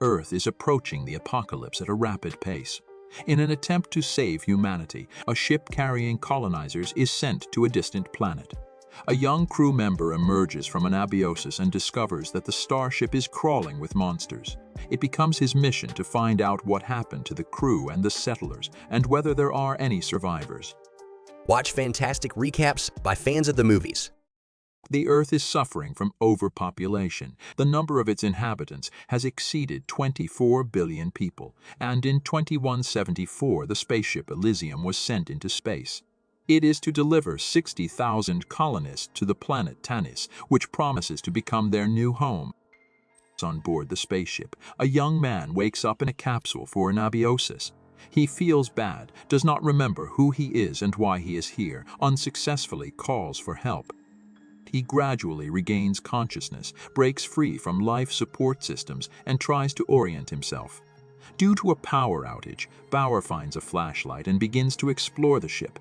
Earth is approaching the apocalypse at a rapid pace. In an attempt to save humanity, a ship carrying colonizers is sent to a distant planet. A young crew member emerges from an abiosis and discovers that the starship is crawling with monsters. It becomes his mission to find out what happened to the crew and the settlers, and whether there are any survivors. Watch fantastic recaps by fans of the movies. The Earth is suffering from overpopulation. The number of its inhabitants has exceeded 24 billion people, and in 2174 the spaceship Elysium was sent into space. It is to deliver 60,000 colonists to the planet Tanis, which promises to become their new home. On board the spaceship, a young man wakes up in a capsule for an abiosis. He feels bad, does not remember who he is and why he is here, unsuccessfully calls for help. He gradually regains consciousness, breaks free from life support systems, and tries to orient himself. Due to a power outage, Bauer finds a flashlight and begins to explore the ship.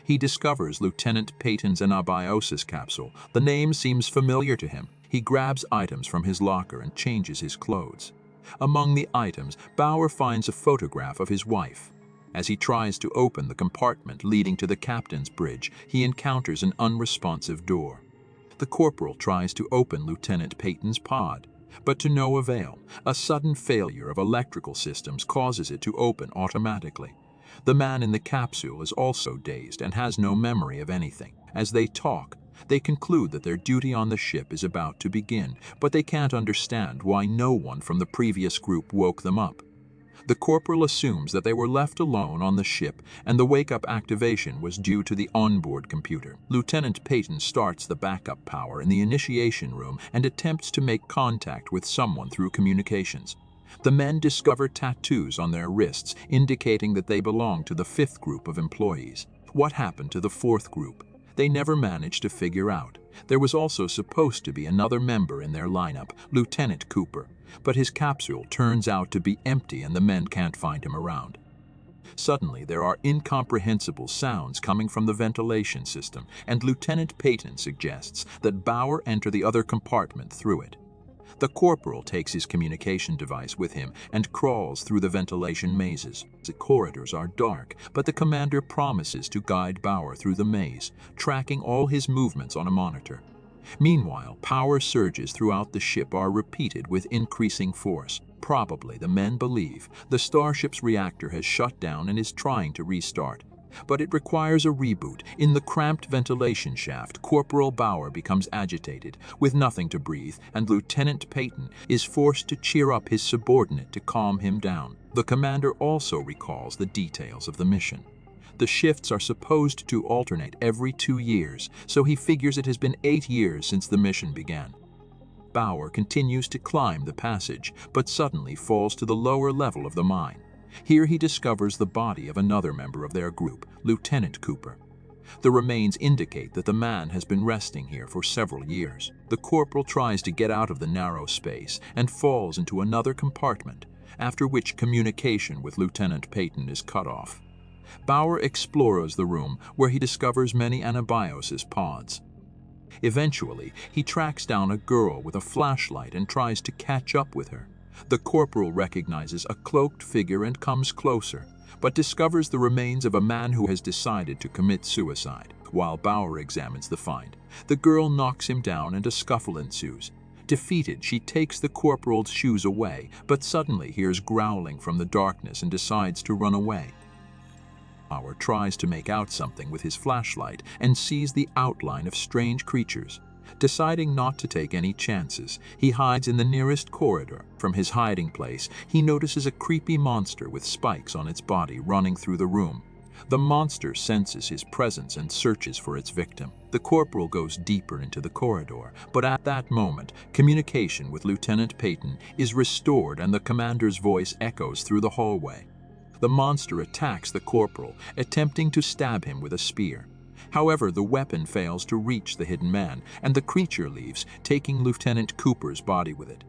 He discovers Lieutenant Peyton's anabiosis capsule. The name seems familiar to him. He grabs items from his locker and changes his clothes. Among the items, Bauer finds a photograph of his wife. As he tries to open the compartment leading to the captain's bridge, he encounters an unresponsive door. The corporal tries to open Lieutenant Peyton's pod, but to no avail. A sudden failure of electrical systems causes it to open automatically. The man in the capsule is also dazed and has no memory of anything. As they talk, they conclude that their duty on the ship is about to begin, but they can't understand why no one from the previous group woke them up. The corporal assumes that they were left alone on the ship, and the wake-up activation was due to the onboard computer. Lieutenant Peyton starts the backup power in the initiation room and attempts to make contact with someone through communications. The men discover tattoos on their wrists, indicating that they belong to the fifth group of employees. What happened to the fourth group? They never managed to figure out. There was also supposed to be another member in their lineup, Lieutenant Cooper, but his capsule turns out to be empty and the men can't find him around. Suddenly, there are incomprehensible sounds coming from the ventilation system, and Lieutenant Peyton suggests that Bauer enter the other compartment through it. The corporal takes his communication device with him and crawls through the ventilation mazes. The corridors are dark, but the commander promises to guide Bauer through the maze, tracking all his movements on a monitor. Meanwhile, power surges throughout the ship are repeated with increasing force. Probably, the men believe, the starship's reactor has shut down and is trying to restart. But it requires a reboot. In the cramped ventilation shaft, Corporal Bauer becomes agitated, with nothing to breathe, and Lieutenant Peyton is forced to cheer up his subordinate to calm him down. The commander also recalls the details of the mission. The shifts are supposed to alternate every 2 years, so he figures it has been 8 years since the mission began. Bauer continues to climb the passage, but suddenly falls to the lower level of the mine. Here he discovers the body of another member of their group, Lieutenant Cooper. The remains indicate that the man has been resting here for several years. The corporal tries to get out of the narrow space and falls into another compartment, after which communication with Lieutenant Peyton is cut off. Bauer explores the room, where he discovers many anabiosis pods. Eventually, he tracks down a girl with a flashlight and tries to catch up with her. The corporal recognizes a cloaked figure and comes closer, but discovers the remains of a man who has decided to commit suicide. While Bauer examines the find, the girl knocks him down and a scuffle ensues. Defeated, she takes the corporal's shoes away, but suddenly hears growling from the darkness and decides to run away. Bauer tries to make out something with his flashlight and sees the outline of strange creatures. Deciding not to take any chances, he hides in the nearest corridor. From his hiding place, he notices a creepy monster with spikes on its body running through the room. The monster senses his presence and searches for its victim. The corporal goes deeper into the corridor, but at that moment, communication with Lieutenant Peyton is restored and the commander's voice echoes through the hallway. The monster attacks the corporal, attempting to stab him with a spear. However, the weapon fails to reach the hidden man, and the creature leaves, taking Lieutenant Cooper's body with it.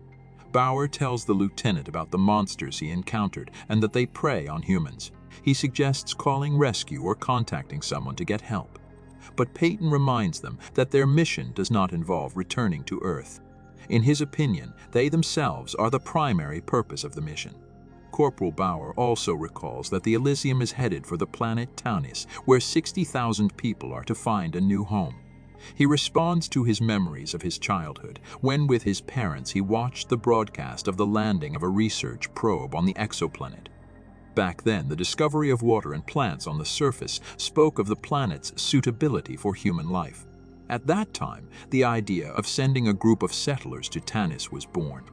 Bauer tells the lieutenant about the monsters he encountered and that they prey on humans. He suggests calling rescue or contacting someone to get help. But Peyton reminds them that their mission does not involve returning to Earth. In his opinion, they themselves are the primary purpose of the mission. Corporal Bauer also recalls that the Elysium is headed for the planet Tanis, where 60,000 people are to find a new home. He responds to his memories of his childhood, when with his parents he watched the broadcast of the landing of a research probe on the exoplanet. Back then, the discovery of water and plants on the surface spoke of the planet's suitability for human life. At that time, the idea of sending a group of settlers to Tanis was born.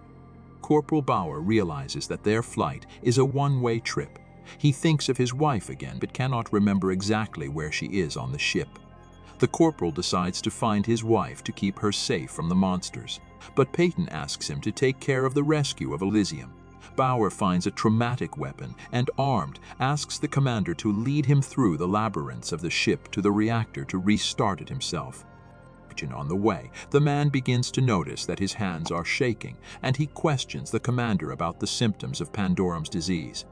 Corporal Bauer realizes that their flight is a one-way trip. He thinks of his wife again, but cannot remember exactly where she is on the ship. The corporal decides to find his wife to keep her safe from the monsters, but Peyton asks him to take care of the rescue of Elysium. Bauer finds a traumatic weapon and, armed, asks the commander to lead him through the labyrinths of the ship to the reactor to restart it himself. On the way, the man begins to notice that his hands are shaking, and he questions the commander about the symptoms of Pandorum's disease.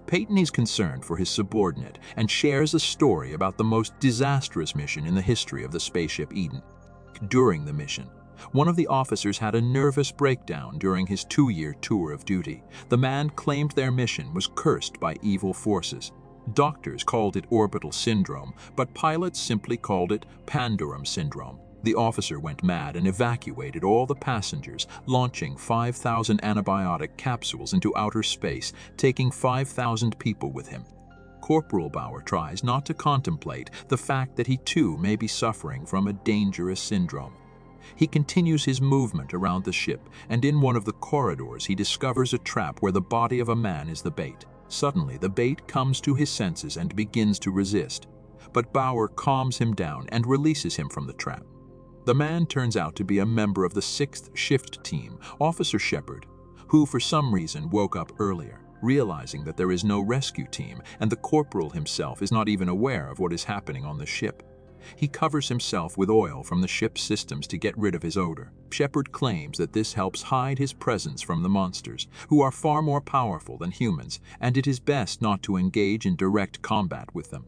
Peyton is concerned for his subordinate and shares a story about the most disastrous mission in the history of the spaceship Eden. During the mission, one of the officers had a nervous breakdown during his 2-year tour of duty. The man claimed their mission was cursed by evil forces. Doctors called it orbital syndrome, but pilots simply called it Pandorum syndrome. The officer went mad and evacuated all the passengers, launching 5,000 antibiotic capsules into outer space, taking 5,000 people with him. Corporal Bauer tries not to contemplate the fact that he too may be suffering from a dangerous syndrome. He continues his movement around the ship, and in one of the corridors he discovers a trap where the body of a man is the bait. Suddenly, the bait comes to his senses and begins to resist, but Bauer calms him down and releases him from the trap. The man turns out to be a member of the 6th Shift Team, Officer Shepard, who for some reason woke up earlier, realizing that there is no rescue team and the corporal himself is not even aware of what is happening on the ship. He covers himself with oil from the ship's systems to get rid of his odor. Shepard claims that this helps hide his presence from the monsters, who are far more powerful than humans, and it is best not to engage in direct combat with them.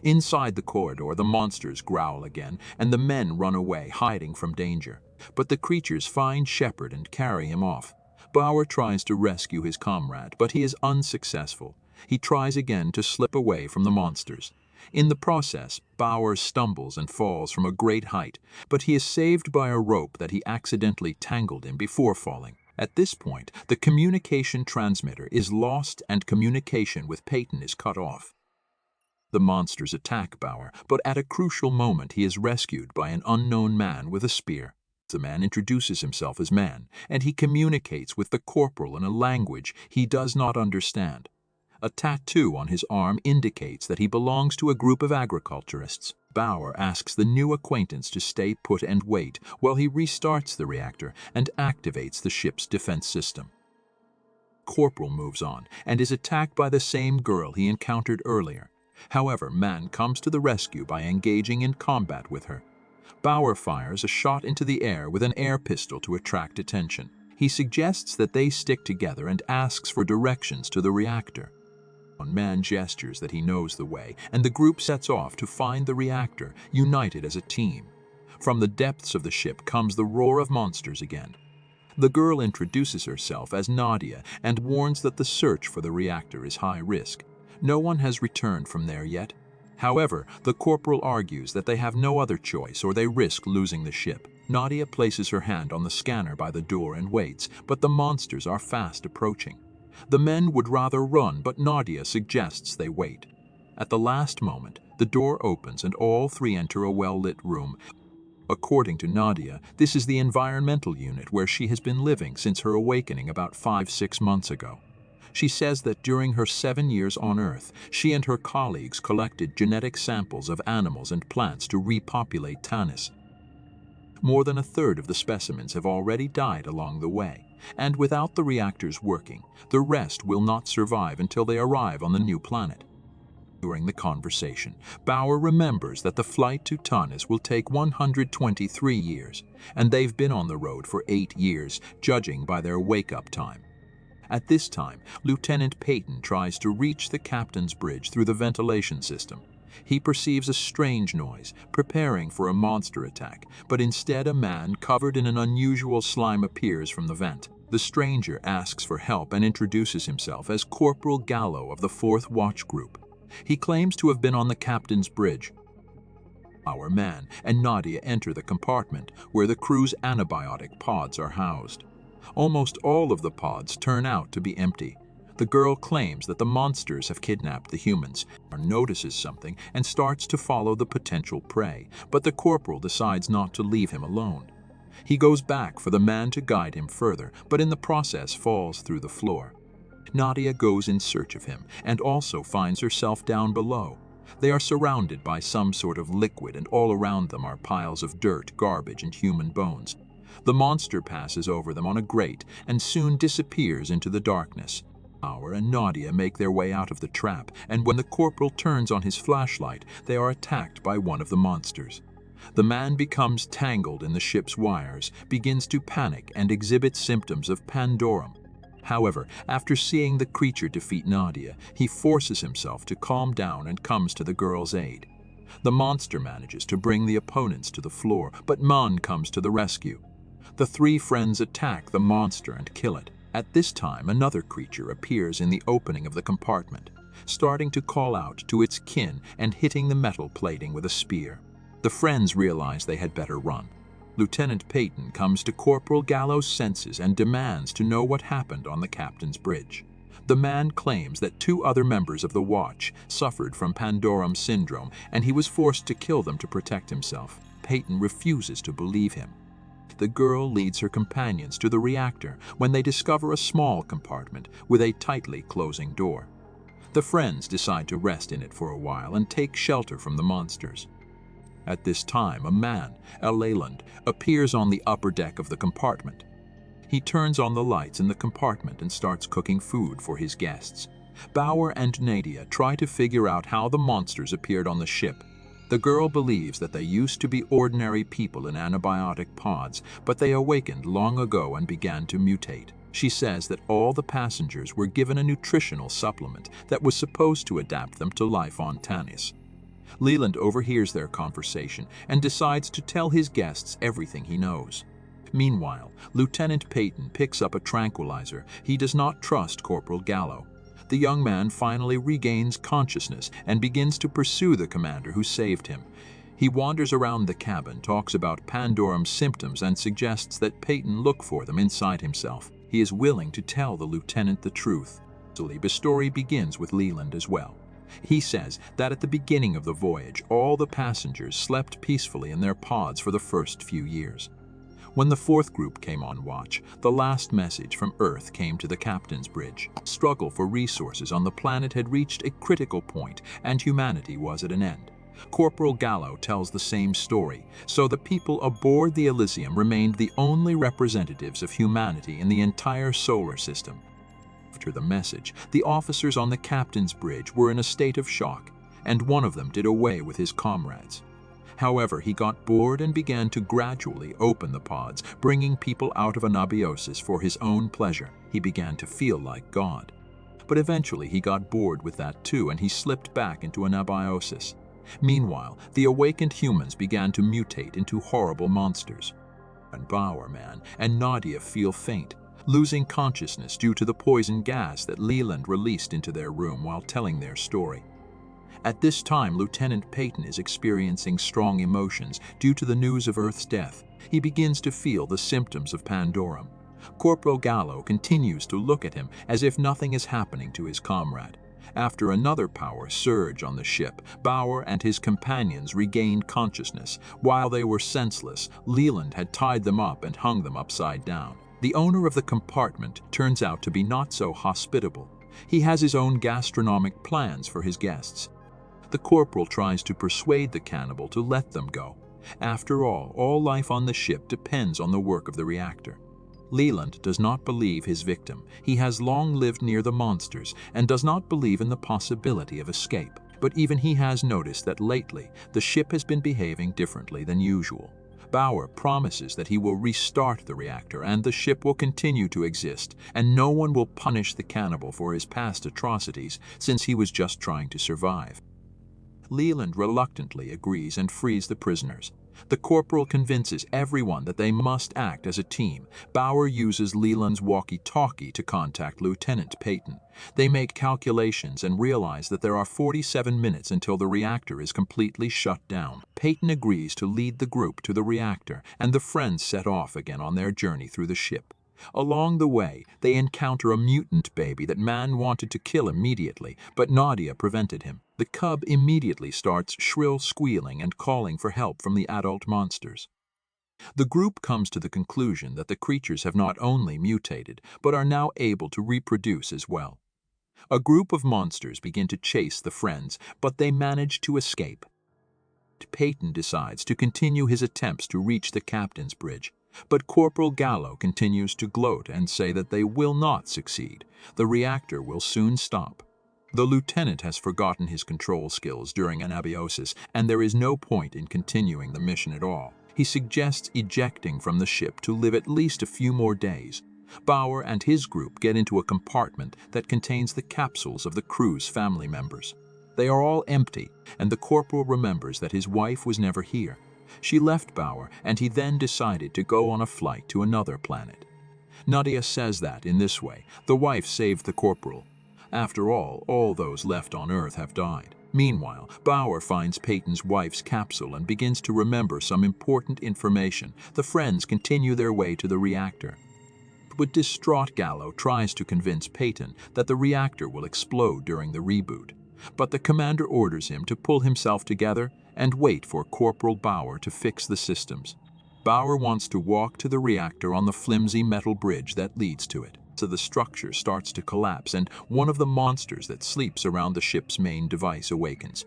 Inside the corridor, the monsters growl again, and the men run away, hiding from danger. But the creatures find Shepard and carry him off. Bauer tries to rescue his comrade, but he is unsuccessful. He tries again to slip away from the monsters. In the process, Bauer stumbles and falls from a great height, but he is saved by a rope that he accidentally tangled in before falling. At this point, the communication transmitter is lost and communication with Peyton is cut off. The monsters attack Bauer, but at a crucial moment he is rescued by an unknown man with a spear. The man introduces himself as Man, and he communicates with the corporal in a language he does not understand. A tattoo on his arm indicates that he belongs to a group of agriculturists. Bauer asks the new acquaintance to stay put and wait while he restarts the reactor and activates the ship's defense system. Corporal moves on and is attacked by the same girl he encountered earlier. However, Man comes to the rescue by engaging in combat with her. Bauer fires a shot into the air with an air pistol to attract attention. He suggests that they stick together and asks for directions to the reactor. Man gestures that he knows the way, and the group sets off to find the reactor, united as a team. From the depths of the ship comes the roar of monsters again. The girl introduces herself as Nadia and warns that the search for the reactor is high risk. No one has returned from there yet. However, the corporal argues that they have no other choice or they risk losing the ship. Nadia places her hand on the scanner by the door and waits, but the monsters are fast approaching. The men would rather run, but Nadia suggests they wait. At the last moment, the door opens and all three enter a well-lit room. According to Nadia, this is the environmental unit where she has been living since her awakening about 5-6 months ago. She says that during her 7 years on Earth, she and her colleagues collected genetic samples of animals and plants to repopulate Tanis. More than a third of the specimens have already died along the way, and without the reactors working, the rest will not survive until they arrive on the new planet. During the conversation, Bauer remembers that the flight to Tanis will take 123 years, and they've been on the road for 8 years, judging by their wake-up time. At this time, Lieutenant Peyton tries to reach the captain's bridge through the ventilation system. He perceives a strange noise, preparing for a monster attack, but instead a man covered in an unusual slime appears from the vent. The stranger asks for help and introduces himself as Corporal Gallo of the 4th Watch Group. He claims to have been on the captain's bridge. Our man and Nadia enter the compartment where the crew's antibiotic pods are housed. Almost all of the pods turn out to be empty. The girl claims that the monsters have kidnapped the humans, notices something, and starts to follow the potential prey, but the corporal decides not to leave him alone. He goes back for the man to guide him further, but in the process falls through the floor. Nadia goes in search of him, and also finds herself down below. They are surrounded by some sort of liquid, and all around them are piles of dirt, garbage, and human bones. The monster passes over them on a grate and soon disappears into the darkness. Our and Nadia make their way out of the trap, and when the corporal turns on his flashlight, they are attacked by one of the monsters. The man becomes tangled in the ship's wires, begins to panic, and exhibits symptoms of pandorum. However, after seeing the creature defeat Nadia, he forces himself to calm down and comes to the girl's aid. The monster manages to bring the opponents to the floor, but Man comes to the rescue. The three friends attack the monster and kill it. At this time, another creature appears in the opening of the compartment, starting to call out to its kin and hitting the metal plating with a spear. The friends realize they had better run. Lieutenant Peyton comes to Corporal Gallo's senses and demands to know what happened on the captain's bridge. The man claims that 2 other members of the watch suffered from pandorum syndrome, and he was forced to kill them to protect himself. Peyton refuses to believe him. The girl leads her companions to the reactor when they discover a small compartment with a tightly closing door. The friends decide to rest in it for a while and take shelter from the monsters. At this time, a man, a Leyland, appears on the upper deck of the compartment. He turns on the lights in the compartment and starts cooking food for his guests. Bauer and Nadia try to figure out how the monsters appeared on the ship. The girl believes that they used to be ordinary people in antibiotic pods, but they awakened long ago and began to mutate. She says that all the passengers were given a nutritional supplement that was supposed to adapt them to life on Tanis. Leland overhears their conversation and decides to tell his guests everything he knows. Meanwhile, Lieutenant Peyton picks up a tranquilizer. He does not trust Corporal Gallo. The young man finally regains consciousness and begins to pursue the commander who saved him. He wanders around the cabin, talks about pandorum's symptoms, and suggests that Peyton look for them inside himself. He is willing to tell the lieutenant the truth. The story begins with Leland as well. He says that at the beginning of the voyage, all the passengers slept peacefully in their pods for the first few years. When the 4th group came on watch, the last message from Earth came to the captain's bridge. Struggle for resources on the planet had reached a critical point, and humanity was at an end. Corporal Gallo tells the same story, so the people aboard the Elysium remained the only representatives of humanity in the entire solar system. After the message, the officers on the captain's bridge were in a state of shock, and one of them did away with his comrades. However, he got bored and began to gradually open the pods, bringing people out of anabiosis for his own pleasure. He began to feel like God. But eventually he got bored with that too, and he slipped back into anabiosis. Meanwhile, the awakened humans began to mutate into horrible monsters. And Bauer Man and Nadia feel faint, losing consciousness due to the poison gas that Leland released into their room while telling their story. At this time, Lieutenant Peyton is experiencing strong emotions due to the news of Earth's death. He begins to feel the symptoms of pandorum. Corporal Gallo continues to look at him as if nothing is happening to his comrade. After another power surge on the ship, Bauer and his companions regained consciousness. While they were senseless, Leland had tied them up and hung them upside down. The owner of the compartment turns out to be not so hospitable. He has his own gastronomic plans for his guests. The corporal tries to persuade the cannibal to let them go. After all life on the ship depends on the work of the reactor. Leland does not believe his victim. He has long lived near the monsters and does not believe in the possibility of escape. But even he has noticed that lately the ship has been behaving differently than usual. Bauer promises that he will restart the reactor and the ship will continue to exist, and no one will punish the cannibal for his past atrocities since he was just trying to survive. Leland reluctantly agrees and frees the prisoners. The corporal convinces everyone that they must act as a team. Bauer uses Leland's walkie-talkie to contact Lieutenant Peyton. They make calculations and realize that there are 47 minutes until the reactor is completely shut down. Peyton agrees to lead the group to the reactor, and the friends set off again on their journey through the ship. Along the way, they encounter a mutant baby that Man wanted to kill immediately, but Nadia prevented him. The cub immediately starts shrill squealing and calling for help from the adult monsters. The group comes to the conclusion that the creatures have not only mutated, but are now able to reproduce as well. A group of monsters begin to chase the friends, but they manage to escape. Peyton decides to continue his attempts to reach the captain's bridge. But Corporal Gallo continues to gloat and say that they will not succeed. The reactor will soon stop. The lieutenant has forgotten his control skills during anabiosis, and there is no point in continuing the mission at all. He suggests ejecting from the ship to live at least a few more days. Bauer and his group get into a compartment that contains the capsules of the crew's family members. They are all empty, and the corporal remembers that his wife was never here. She left Bauer, and he then decided to go on a flight to another planet. Nadia says that, in this way, the wife saved the corporal. After all those left on Earth have died. Meanwhile, Bauer finds Peyton's wife's capsule and begins to remember some important information. The friends continue their way to the reactor. But distraught Gallo tries to convince Peyton that the reactor will explode during the reboot. But the commander orders him to pull himself together and wait for Corporal Bauer to fix the systems. Bauer wants to walk to the reactor on the flimsy metal bridge that leads to it. So the structure starts to collapse, and one of the monsters that sleeps around the ship's main device awakens.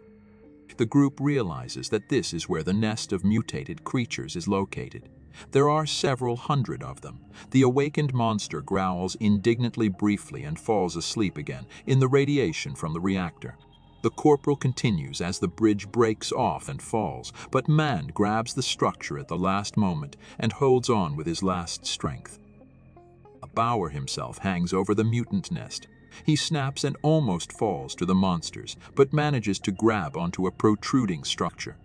The group realizes that this is where the nest of mutated creatures is located. There are several hundred of them. The awakened monster growls indignantly briefly and falls asleep again in the radiation from the reactor. The corporal continues as the bridge breaks off and falls, but Man grabs the structure at the last moment and holds on with his last strength. Bauer himself hangs over the mutant nest. He snaps and almost falls to the monsters, but manages to grab onto a protruding structure.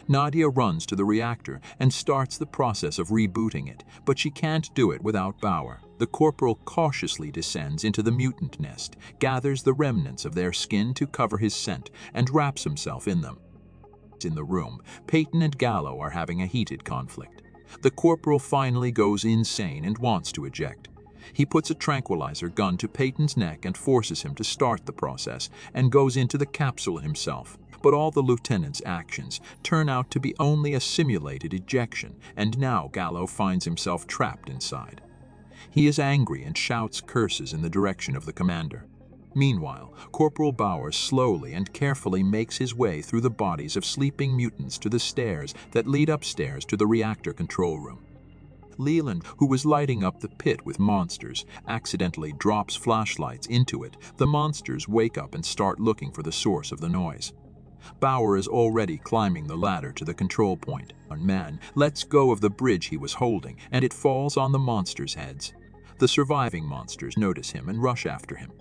Nadia runs to the reactor and starts the process of rebooting it, but she can't do it without Bauer. The corporal cautiously descends into the mutant nest, gathers the remnants of their skin to cover his scent, and wraps himself in them. In the room, Peyton and Gallo are having a heated conflict. The corporal finally goes insane and wants to eject. He puts a tranquilizer gun to Peyton's neck and forces him to start the process, and goes into the capsule himself. But all the lieutenant's actions turn out to be only a simulated ejection, and now Gallo finds himself trapped inside. He is angry and shouts curses in the direction of the commander. Meanwhile, Corporal Bauer slowly and carefully makes his way through the bodies of sleeping mutants to the stairs that lead upstairs to the reactor control room. Leland, who was lighting up the pit with monsters, accidentally drops flashlights into it. The monsters wake up and start looking for the source of the noise. Bauer is already climbing the ladder to the control point. Man lets go of the bridge he was holding, and it falls on the monsters' heads. The surviving monsters notice him and rush after him.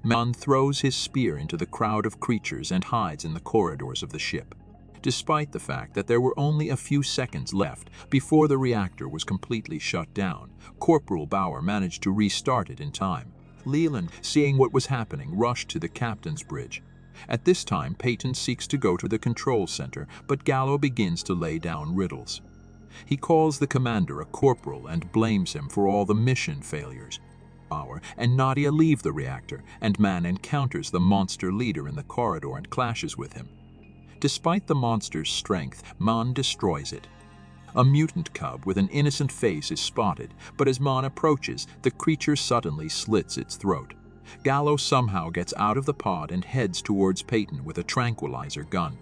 Man throws his spear into the crowd of creatures and hides in the corridors of the ship. Despite the fact that there were only a few seconds left before the reactor was completely shut down, Corporal Bauer managed to restart it in time. Leland, seeing what was happening, rushed to the captain's bridge. At this time, Peyton seeks to go to the control center, but Gallo begins to lay down riddles. He calls the commander a corporal and blames him for all the mission failures. Bauer and Nadia leave the reactor, and Man encounters the monster leader in the corridor and clashes with him. Despite the monster's strength, Man destroys it. A mutant cub with an innocent face is spotted, but as Man approaches, the creature suddenly slits its throat. Gallo somehow gets out of the pod and heads towards Peyton with a tranquilizer gun.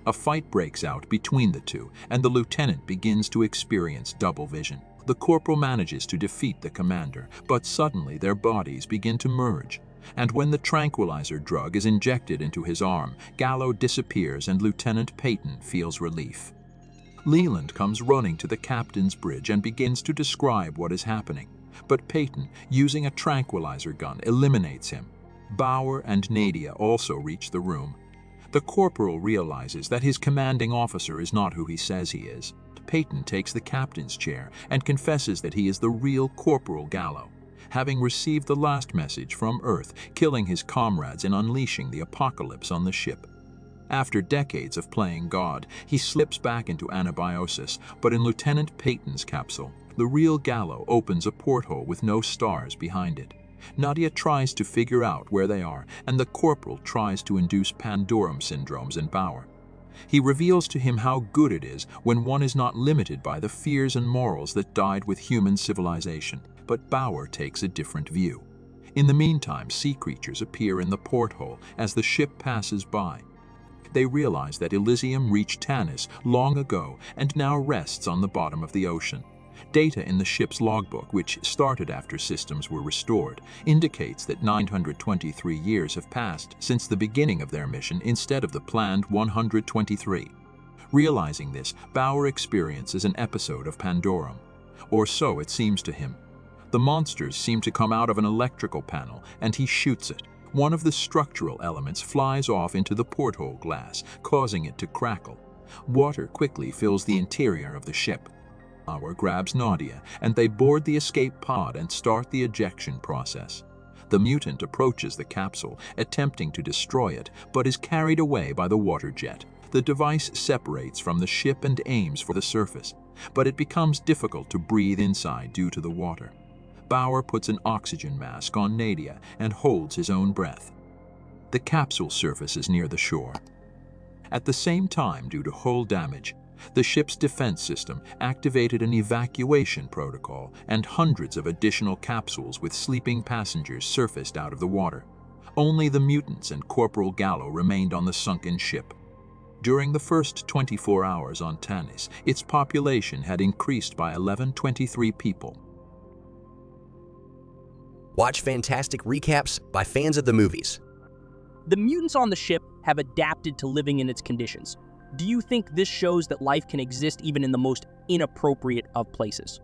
A fight breaks out between the two, and the lieutenant begins to experience double vision. The corporal manages to defeat the commander, but suddenly their bodies begin to merge. And when the tranquilizer drug is injected into his arm, Gallo disappears and Lieutenant Peyton feels relief. Leland comes running to the captain's bridge and begins to describe what is happening. But Peyton, using a tranquilizer gun, eliminates him. Bauer and Nadia also reach the room. The corporal realizes that his commanding officer is not who he says he is. Peyton takes the captain's chair and confesses that he is the real Corporal Gallo, having received the last message from Earth, killing his comrades and unleashing the apocalypse on the ship. After decades of playing God, he slips back into anabiosis, but in Lieutenant Peyton's capsule, the real Gallo opens a porthole with no stars behind it. Nadia tries to figure out where they are, and the corporal tries to induce Pandorum syndromes in Bauer. He reveals to him how good it is when one is not limited by the fears and morals that died with human civilization, but Bauer takes a different view. In the meantime, sea creatures appear in the porthole as the ship passes by. They realize that Elysium reached Tanis long ago and now rests on the bottom of the ocean. Data in the ship's logbook, which started after systems were restored, indicates that 923 years have passed since the beginning of their mission instead of the planned 123. Realizing this, Bauer experiences an episode of Pandorum. Or so it seems to him. The monsters seem to come out of an electrical panel, and he shoots it. One of the structural elements flies off into the porthole glass, causing it to crackle. Water quickly fills the interior of the ship. Bauer grabs Nadia, and they board the escape pod and start the ejection process. The mutant approaches the capsule, attempting to destroy it, but is carried away by the water jet. The device separates from the ship and aims for the surface, but it becomes difficult to breathe inside due to the water. Bauer puts an oxygen mask on Nadia and holds his own breath. The capsule surfaces near the shore. At the same time, due to hull damage, the ship's defense system activated an evacuation protocol, and hundreds of additional capsules with sleeping passengers surfaced out of the water. Only the mutants and Corporal Gallo remained on the sunken ship. During the first 24 hours on Tanis, its population had increased by 1123 people. Watch fantastic recaps by fans of the movies. The mutants on the ship have adapted to living in its conditions. Do you think this shows that life can exist even in the most inappropriate of places?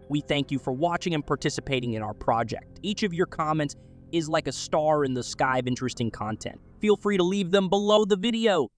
We thank you for watching and participating in our project. Each of your comments is like a star in the sky of interesting content. Feel free to leave them below the video.